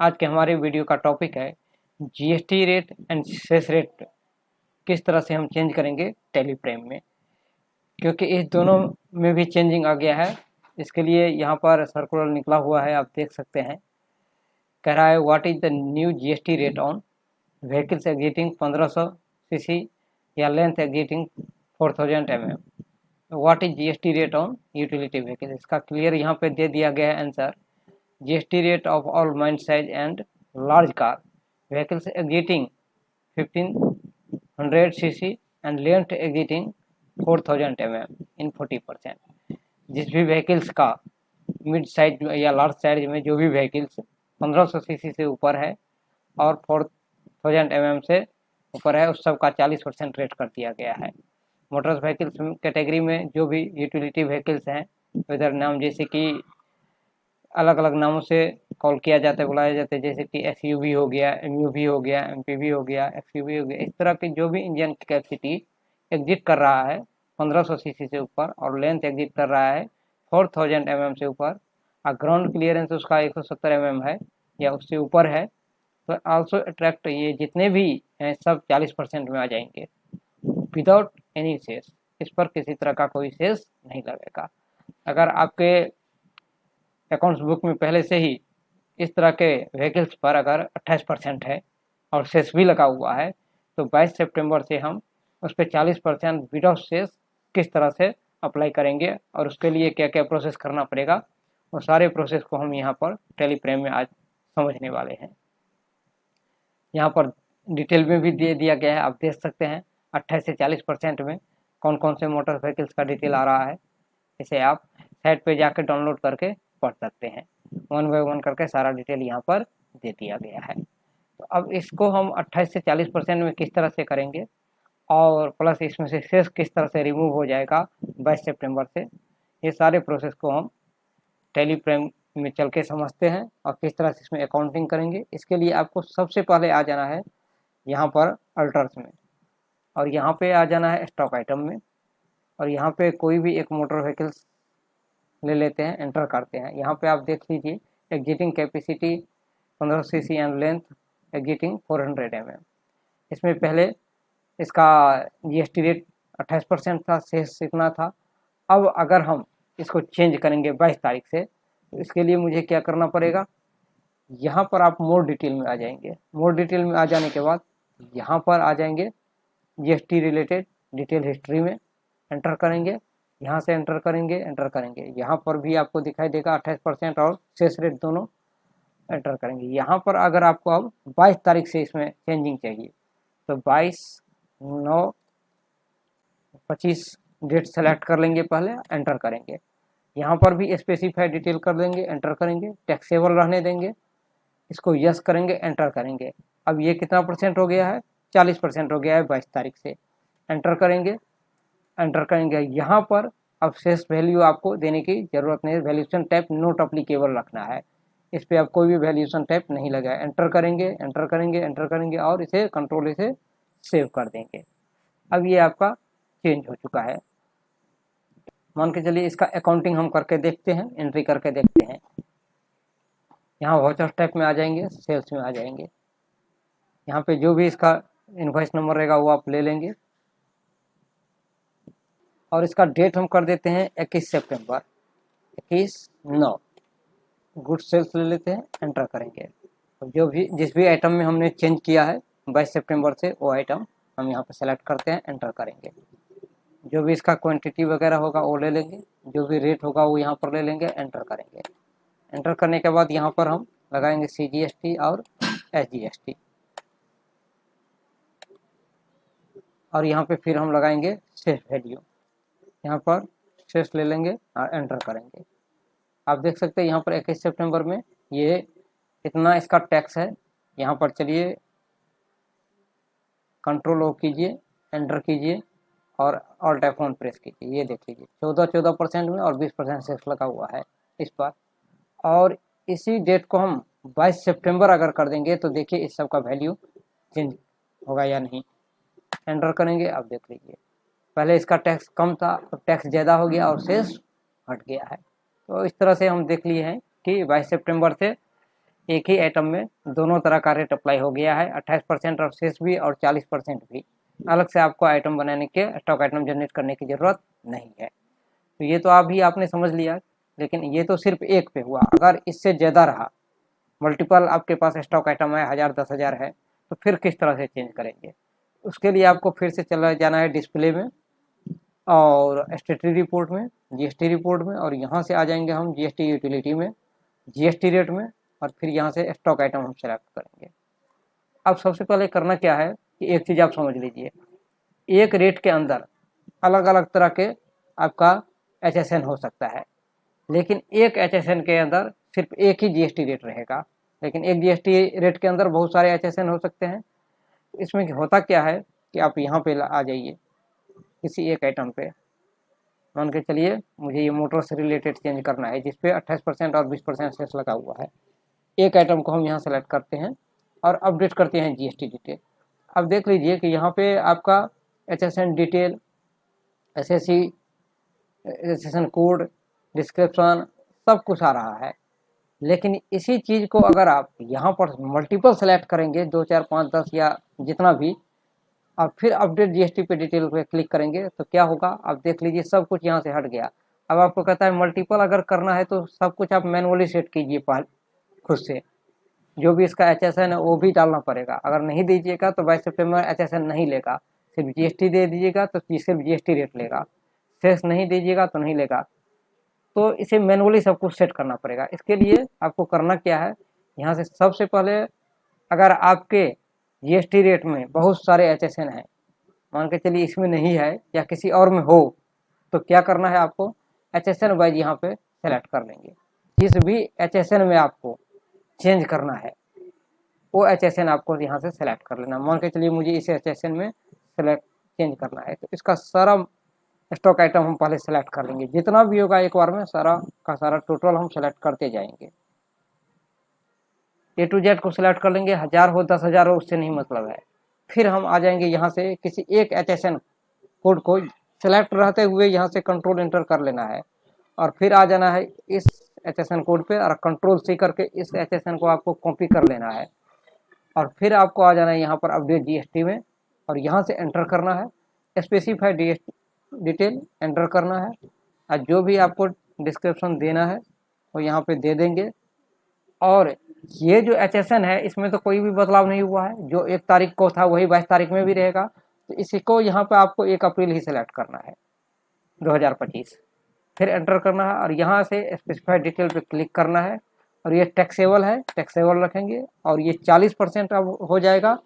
आज के हमारे वीडियो का टॉपिक है GST rate and cess rate किस तरह से हम चेंज करेंगे टैली प्राइम में, क्योंकि इस दोनों में भी चेंजिंग आ गया है। इसके लिए यहाँ पर सर्कुलर निकला हुआ है, आप देख सकते हैं। कह रहा है what is the new GST rate on vehicles exiting 1500 CC या length exiting 4000 mm। What is GST rate on utility vehicle, इसका क्लियर यहाँ पे दे दिया गया है answer. GST rate of all mine size and large car vehicles exiting 1500 cc and length exiting 4000 mm in 40%। जिस भी व्हीकल्स का मिड साइज या लार्ज साइज में जो भी व्हीकल्स 1500 सीसी से ऊपर है और 4000 mm से ऊपर है, उस सब का 40% रेट कर दिया गया है। मोटर्स व्हीकल्स कैटेगरी में जो भी यूटिलिटी व्हीकल्स हैं, इधर नाम जैसे कि अलग अलग नामों से कॉल किया जाता है, बुलाया जाता है, जैसे कि एसयूवी हो गया, एमयूवी हो गया, एमपीवी हो गया, एक्सयूवी हो गया। इस तरह के जो भी इंजन की कैपेसिटी एग्जिट कर रहा है 1500 सीसी से ऊपर और लेंथ एग्जिट कर रहा है 4000 mm से ऊपर और ग्राउंड क्लियरेंस उसका 170 mm है या उससे ऊपर है, तो आल्सो अट्रैक्ट, ये जितने भी हैं सब 40% में आ जाएंगे विदाउट एनी सेस। इस पर किसी तरह का कोई सेस नहीं लगेगा। अगर आपके अकाउंट्स बुक में पहले से ही इस तरह के व्हीकल्स पर अगर 28% है और सेस भी लगा हुआ है, तो 22 सितंबर से हम उस पर 40% विदाउट सेस किस तरह से अप्लाई करेंगे और उसके लिए क्या क्या प्रोसेस करना पड़ेगा, वो सारे प्रोसेस को हम यहाँ पर टैली प्राइम में आज समझने वाले हैं। यहाँ पर डिटेल में भी दे दिया गया है, आप देख सकते हैं 28 से 40% में कौन कौन से मोटर व्हीकल्स का डिटेल आ रहा है। इसे आप साइट पे जाकर डाउनलोड करके पढ़ सकते हैं। वन बाय वन करके सारा डिटेल यहाँ पर दे दिया गया है। तो अब इसको हम 28 से 40% में किस तरह से करेंगे और प्लस इसमें से सेस किस तरह से रिमूव हो जाएगा 22 सितंबर से, ये सारे प्रोसेस को हम टैली प्राइम में चल के समझते हैं और किस तरह से इसमें अकाउंटिंग करेंगे। इसके लिए आपको सबसे पहले आ जाना है यहाँ पर अल्टर्स में और यहाँ पे आ जाना है स्टॉक आइटम में और यहाँ पे कोई भी एक मोटर व्हीकल्स ले लेते हैं, एंटर करते हैं। यहाँ पे आप देख लीजिए exiting capacity 1500 CC and length exiting 400 mm। इसमें पहले इसका जीएसटी रेट 28% था, सेस इतना था। अब अगर हम इसको चेंज करेंगे 22 तारीख से, तो इसके लिए मुझे क्या करना पड़ेगा, यहाँ पर आप मोर डिटेल में आ जाएंगे। मोर डिटेल में आ जाने के बाद यहाँ पर आ जाएंगे जीएसटी रिलेटेड डिटेल हिस्ट्री में, एंटर करेंगे। यहाँ से एंटर करेंगे, यहाँ पर भी आपको दिखाई देगा 28% और सेस रेट दोनों एंटर करेंगे। यहाँ पर अगर आपको अब 22 तारीख से इसमें चेंजिंग चाहिए तो 22/9/25 डेट सेलेक्ट कर लेंगे, पहले एंटर करेंगे। यहाँ पर भी स्पेसिफाई डिटेल कर देंगे, एंटर करेंगे, टैक्सेबल रहने देंगे, इसको यस करेंगे, एंटर करेंगे। अब ये कितना परसेंट हो गया है, 40% हो गया है 22 तारीख से। एंटर करेंगे, यहाँ पर अब शेष वैल्यू आपको देने की जरूरत नहीं है, वैल्यूएशन टाइप नोट अप्लीकेबल रखना है, इस पर आप कोई भी वैल्यूएशन टाइप नहीं लगाए। एंटर करेंगे और इसे कंट्रोल से सेव कर देंगे। अब ये आपका चेंज हो चुका है। मान के चलिए इसका अकाउंटिंग हम करके देखते हैं, एंट्री करके देखते हैं। यहाँ वाउचर टाइप में आ जाएंगे, सेल्स में आ जाएंगे। यहाँ पे जो भी इसका इनवॉइस नंबर रहेगा वो आप ले लेंगे और इसका डेट हम कर देते हैं 21 सितंबर, 21/9। गुड सेल्स ले लेते हैं, एंटर करेंगे। जो भी जिस भी आइटम में हमने चेंज किया है 22 सितंबर से, वो आइटम हम यहाँ पे सेलेक्ट करते हैं, एंटर करेंगे। जो भी इसका क्वांटिटी वगैरह होगा वो ले लेंगे, जो भी रेट होगा वो यहाँ पर ले लेंगे, एंटर करेंगे। एंटर करने के बाद यहाँ पर हम लगाएंगे CGST और SGST और यहाँ पे फिर हम लगाएंगे सेस वैल्यू। यहाँ पर सेस ले लेंगे और एंटर करेंगे। आप देख सकते हैं यहाँ पर 21 सितंबर में ये इतना इसका टैक्स है। यहाँ पर चलिए कंट्रोल ओ कीजिए, एंटर कीजिए और ऑल टैप ऑन प्रेस कीजिए। ये देख लीजिए 14% में और 20% सेस लगा हुआ है इस पर। और इसी डेट को हम 22 सितंबर अगर कर देंगे तो देखिए इस सब का वैल्यू चेंज होगा या नहीं। एंटर करेंगे, आप देख लीजिए पहले इसका टैक्स कम था, अब टैक्स ज़्यादा हो गया और सेस हट गया है। तो इस तरह से हम देख लिए हैं कि 22 सितंबर से एक ही आइटम में दोनों तरह का रेट अप्लाई हो गया है, 28% और शेष भी और 40% भी। अलग से आपको आइटम बनाने के, स्टॉक आइटम जनरेट करने की ज़रूरत नहीं है। तो ये तो अभी आपने समझ लिया, लेकिन ये तो सिर्फ एक पे हुआ। अगर इससे ज़्यादा रहा, मल्टीपल आपके पास स्टॉक आइटम है, 1000 10,000 है, तो फिर किस तरह से चेंज करेंगे? उसके लिए आपको फिर से चला जाना है डिस्प्ले में और स्टेटरी रिपोर्ट में, जीएसटी रिपोर्ट में, और यहाँ से आ जाएंगे हम जीएसटी यूटिलिटी में, जीएसटी रेट में, और फिर यहाँ से स्टॉक आइटम हम सेलेक्ट करेंगे। अब सबसे पहले करना क्या है कि एक चीज़ आप समझ लीजिए, एक रेट के अंदर अलग अलग तरह के आपका एचएसएन हो सकता है, लेकिन एक एचएसएन के अंदर सिर्फ एक ही जीएसटी रेट रहेगा। लेकिन एक जीएसटी रेट के अंदर बहुत सारे एचएसएन हो सकते हैं। इसमें होता क्या है कि आप यहाँ पे आ जाइए किसी एक आइटम पे, मान के चलिए मुझे ये मोटर से रिलेटेड चेंज करना है, जिसपे 28% और 20% सेस लगा हुआ है। एक आइटम को हम यहाँ सेलेक्ट करते हैं और अपडेट करते हैं जीएसटी डिटेल। अब देख लीजिए कि यहाँ पे आपका HSN detail, SSC registration code, description सब कुछ आ रहा है। लेकिन इसी चीज़ को अगर आप यहाँ पर मल्टीपल सेलेक्ट करेंगे, 2 4 5 10 या जितना भी, और फिर अपडेट जीएसटी पे डिटेल पे क्लिक करेंगे तो क्या होगा, आप देख लीजिए सब कुछ यहाँ से हट गया। अब आपको कहता है मल्टीपल अगर करना है तो सब कुछ आप मैनुअली सेट कीजिए खुद से, जो भी इसका एचएसएन है वो भी डालना पड़ेगा। अगर नहीं दीजिएगा तो 22 सितंबर एचएसएन नहीं लेगा, सिर्फ जीएसटी दे दीजिएगा तो सिर्फ जीएसटी रेट लेगा, शेष नहीं दीजिएगा तो नहीं लेगा। तो इसे मैनुअली सब कुछ सेट करना पड़ेगा। इसके लिए आपको करना क्या है, यहाँ से सबसे पहले अगर आपके जीएसटी रेट में बहुत सारे एचएसएन हैं, मान के चलिए इसमें नहीं है या किसी और में हो, तो क्या करना है आपको, एचएसएन वाइज यहाँ पे सेलेक्ट कर लेंगे। जिस भी एचएसएन में आपको चेंज करना है वो एचएसएन आपको यहाँ से सेलेक्ट कर लेना। मान के चलिए मुझे इस एचएसएन में सेलेक्ट चेंज करना है, तो इसका सारा स्टॉक आइटम हम पहले सेलेक्ट कर लेंगे, जितना भी होगा एक बार में सारा का सारा टोटल हम सेलेक्ट करते जाएंगे। ए टू जेड को सिलेक्ट कर लेंगे, 1000 हो 10,000 हो उससे नहीं मतलब है। फिर हम आ जाएंगे यहाँ से किसी एक एचएसएन कोड को सेलेक्ट रहते हुए यहाँ से कंट्रोल एंटर कर लेना है, और फिर आ जाना है इस एचएसएन कोड पे और कंट्रोल सी करके इस एचएसएन को आपको कॉपी कर लेना है, और फिर आपको आ जाना है यहाँ पर अपडेट जीएसटी में, और यहाँ से एंटर करना है स्पेसिफाइड डिटेल एंटर करना है, और जो भी आपको डिस्क्रिप्शन देना है वो यहाँ पे दे देंगे। और ये जो एचएसएन है इसमें तो कोई भी बदलाव नहीं हुआ है, जो 1 तारीख को था वही 22 तारीख में भी रहेगा। तो इसको यहाँ पे आपको 1 अप्रैल ही सेलेक्ट करना है 2025, फिर एंटर करना है और यहाँ से स्पेसिफाइड डिटेल पे क्लिक करना है, और ये टैक्सेबल है, टैक्सेबल रखेंगे, और ये 40% अब हो जाएगा,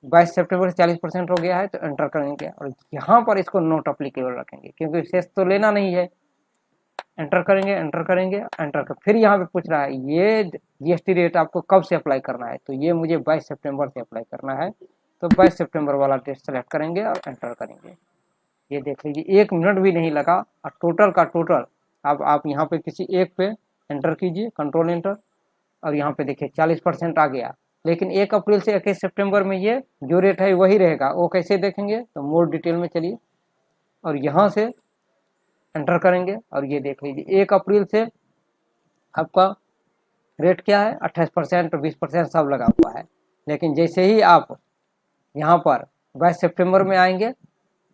22 सितंबर से 40% हो गया है, तो एंटर करेंगे, और यहाँ पर इसको नॉट अप्लीकेबल रखेंगे क्योंकि शेष तो लेना नहीं है। एंटर करेंगे, एंटर करेंगे, एंटर कर, फिर यहाँ पे पूछ रहा है ये जीएसटी रेट आपको कब से अप्लाई करना है, तो ये मुझे 22 सितंबर से अप्लाई करना है, तो 22 सितंबर वाला डेट सेलेक्ट करेंगे और एंटर करेंगे। ये देख लीजिए 1 मिनट भी नहीं लगा, और टोटल का टोटल अब आप यहाँ पे किसी एक पे एंटर कीजिए, कंट्रोल एंटर, और यहाँ पे देखिए 40% आ गया। लेकिन 1 अप्रैल से 21 सितंबर में ये जो रेट है वही रहेगा। वो कैसे देखेंगे, तो मोर डिटेल में चलिए और यहाँ से एंटर करेंगे, और ये देख लीजिए 1 अप्रैल से आपका रेट क्या है, 28% 20% सब लगा हुआ है। लेकिन जैसे ही आप यहाँ पर 22 सितंबर में आएंगे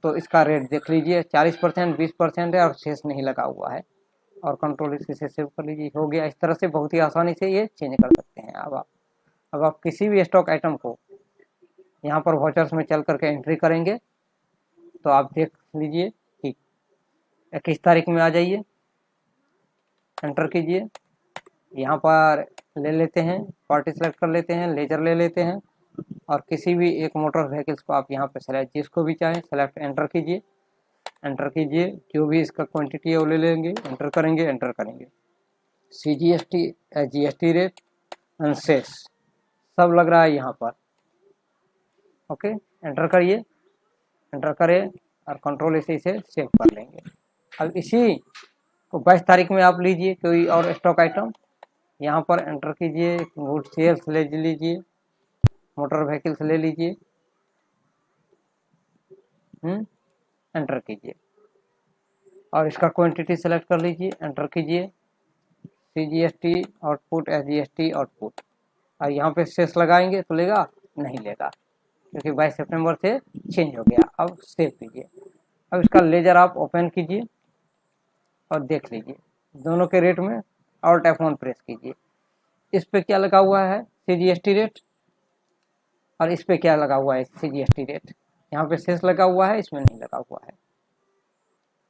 तो इसका रेट देख लीजिए 40% 20% है और शेष नहीं लगा हुआ है, और कंट्रोल इसी से सेव कर लीजिए। हो गया। इस तरह से बहुत ही आसानी से ये चेंज कर सकते हैं। अब आप किसी भी स्टॉक आइटम को यहाँ पर वाचर्स में चल करके एंट्री करेंगे तो आप देख लीजिए कि 21 तारीख में आ जाइए, एंटर कीजिए, यहाँ पर ले लेते हैं, पार्टी सेलेक्ट कर लेते हैं, लेजर ले लेते हैं, और किसी भी एक मोटर व्हीकल्स को आप यहाँ पे सेलेक्ट, जिसको भी चाहें सेलेक्ट, एंटर कीजिए, एंटर कीजिए, जो भी इसका क्वांटिटी है वो ले लेंगे, एंटर करेंगे, एंटर करेंगे, CGST GST rate and cess सब लग रहा है यहाँ पर। ओके, एंटर करिए, एंटर करें और कंट्रोल इसी से सेव कर लेंगे। अब इसी को 22 तारीख में आप लीजिए कोई और स्टॉक आइटम, यहाँ पर एंटर कीजिए, गुड सेल्स ले लीजिए, मोटर व्हीकल्स ले लीजिए, एंटर कीजिए, और इसका क्वांटिटी सेलेक्ट कर लीजिए, एंटर कीजिए, CGST आउटपुट, SGST आउटपुट, और यहाँ पे शेष लगाएंगे तो लेगा, नहीं लेगा, क्योंकि 22 सितंबर से चेंज हो गया। अब सेव कीजिए। अब इसका लेजर आप ओपन कीजिए और देख लीजिए दोनों के रेट में ऑल्ट F1 प्रेस कीजिए। इस पे क्या लगा हुआ है, CGST रेट, और इस पे क्या लगा हुआ है, CGST रेट। यहाँ पे शेष लगा हुआ है, इसमें नहीं लगा हुआ है।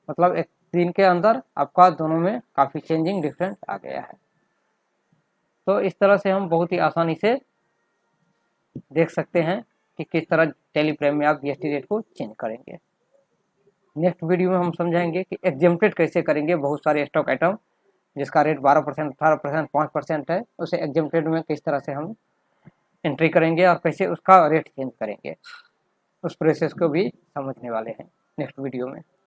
मतलब एक दिन के अंदर आपका दोनों में काफ़ी चेंजिंग डिफरेंस आ गया है। तो इस तरह से हम बहुत ही आसानी से देख सकते हैं कि किस तरह टेलीप्राइम में आप GST रेट को चेंज करेंगे। नेक्स्ट वीडियो में हम समझाएंगे कि एग्जेम्प्टेड कैसे करेंगे। बहुत सारे स्टॉक आइटम जिसका रेट 12%, 18%, 5% है, उसे एग्जेम्प्टेड में किस तरह से हम एंट्री करेंगे और कैसे उसका रेट चेंज करेंगे, उस प्रोसेस को भी समझने वाले हैं नेक्स्ट वीडियो में।